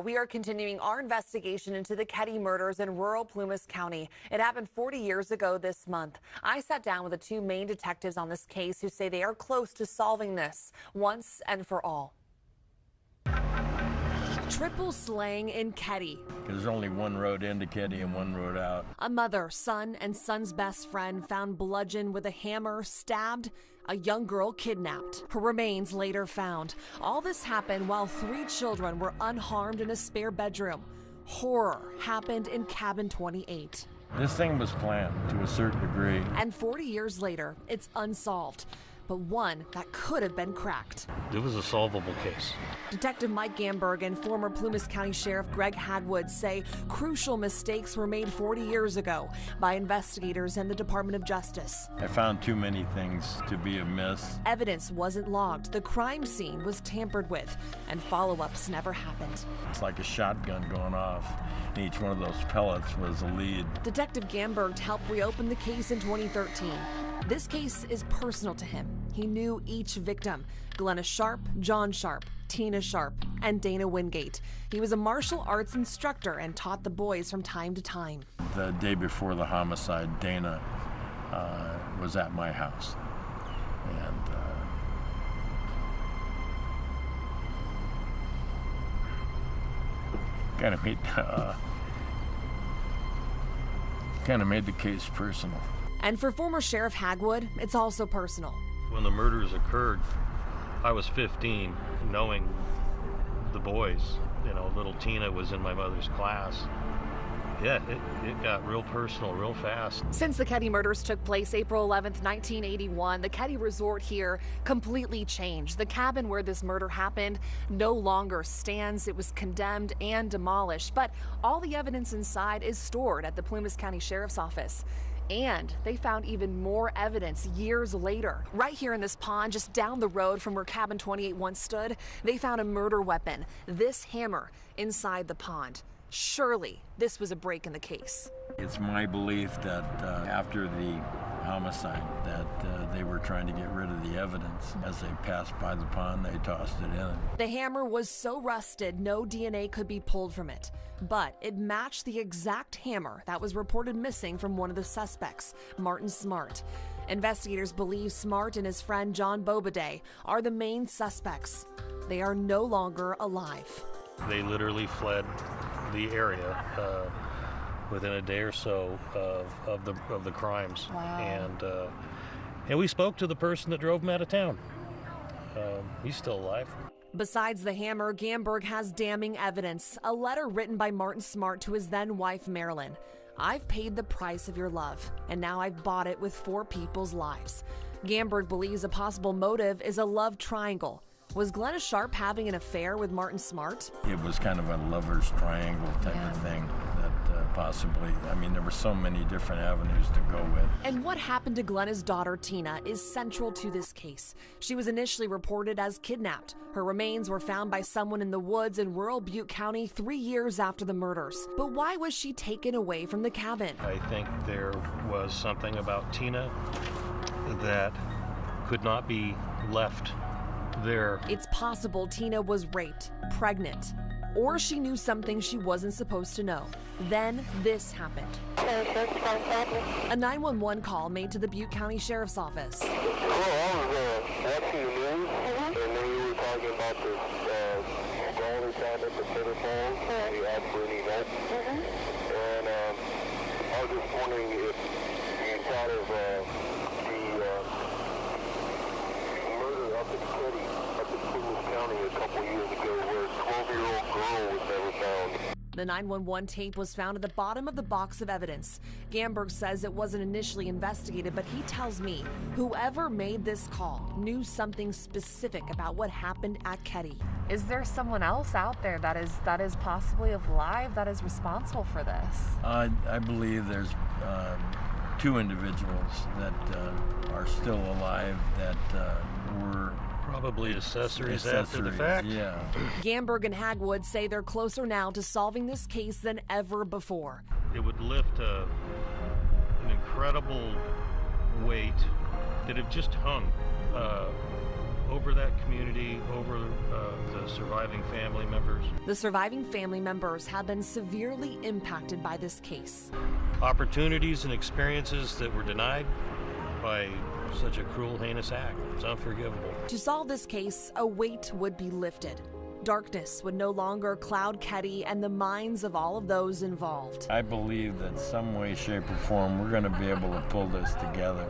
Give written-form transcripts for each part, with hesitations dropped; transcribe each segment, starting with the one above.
We are continuing our investigation into the Keddie Murders in rural Plumas County. It happened 40 years ago this month. I sat down with the two main detectives on this case who say they are close to solving this once and for all. Triple slaying in Keddie. There's only one road into Keddie and one road out. A mother, son, and son's best friend found bludgeoned with a hammer, stabbed, a young girl kidnapped. Her remains later found. All this happened while 3 children were unharmed in a spare bedroom. Horror happened in cabin 28. This thing was planned to a certain degree. And 40 years later, it's unsolved, but one that could have been cracked. It was a solvable case. Detective Mike Gamberg and former Plumas County Sheriff Greg Hagwood say crucial mistakes were made 40 years ago by investigators and the Department of Justice. I found too many things to be amiss. Evidence wasn't logged, the crime scene was tampered with, and follow-ups never happened. It's like a shotgun going off, and each one of those pellets was a lead. Detective Gamberg helped reopen the case in 2013. This case is personal to him. He knew each victim: Glenna Sharp, John Sharp, Tina Sharp, and Dana Wingate. He was a martial arts instructor and taught the boys from time to time. The day before the homicide, Dana was at my house. And kind of made the case personal. And for former Sheriff Hagwood, it's also personal. When the murders occurred, I was 15, knowing the boys. You know, little Tina was in my mother's class. Yeah, it got real personal real fast. Since the Keddie murders took place April 11th, 1981, the Keddie resort here completely changed. The cabin where this murder happened no longer stands. It was condemned and demolished, but all the evidence inside is stored at the Plumas County Sheriff's Office. And they found even more evidence years later. Right here in this pond, just down the road from where cabin 28 once stood, they found a murder weapon, this hammer, inside the pond. Surely this was a break in the case. It's my belief that after the homicide that they were trying to get rid of the evidence. As they passed by the pond, they tossed it in. The hammer was so rusted, no DNA could be pulled from it. But it matched the exact hammer that was reported missing from one of the suspects, Martin Smart. Investigators believe Smart and his friend John Bobaday are the main suspects. They are no longer alive. They literally fled the area within a day or so of the crimes. Wow. And we spoke to the person that drove him out of town. He's still alive. Besides the hammer, Gamberg has damning evidence, a letter written by Martin Smart to his then wife, Marilyn. "I've paid the price of your love, and now I've bought it with 4 people's lives." Gamberg believes a possible motive is a love triangle. Was Glenna Sharp having an affair with Martin Smart? It was kind of a lover's triangle type of thing that possibly, I mean, there were so many different avenues to go with. And what happened to Glenna's daughter, Tina, is central to this case. She was initially reported as kidnapped. Her remains were found by someone in the woods in rural Butte County 3 years after the murders. But why was she taken away from the cabin? I think there was something about Tina that could not be left there. It's possible Tina was raped, pregnant, or she knew something she wasn't supposed to know. Then this happened. A 911 call made to the Butte County Sheriff's Office. Well, I was watching the news, and then you were talking about this skull they found at the Cedar Falls. You asked for any help. And I was just wondering if you thought of the murder up in Keddie, up in Plumas County a couple years ago, where a 12-year-old girl was never found. The 911 tape was found at the bottom of the box of evidence. Gamberg says it wasn't initially investigated, but he tells me whoever made this call knew something specific about what happened at Keddie. Is there someone else out there that is possibly alive that is responsible for this? I believe there's 2 individuals that are still alive that were Probably accessories after the fact. Yeah. Gamberg and Hagwood say they're closer now to solving this case than ever before. It would lift an incredible weight that have just hung over that community, over the surviving family members. The surviving family members have been severely impacted by this case. Opportunities and experiences that were denied by such a cruel, heinous act. It's unforgivable. To solve this case, a weight would be lifted. Darkness would no longer cloud Keddie and the minds of all of those involved. I believe that some way, shape, or form, we're going to be able to pull this together.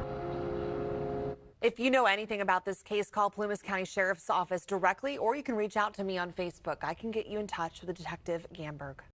If you know anything about this case, call Plumas County Sheriff's Office directly, or you can reach out to me on Facebook. I can get you in touch with Detective Gamberg.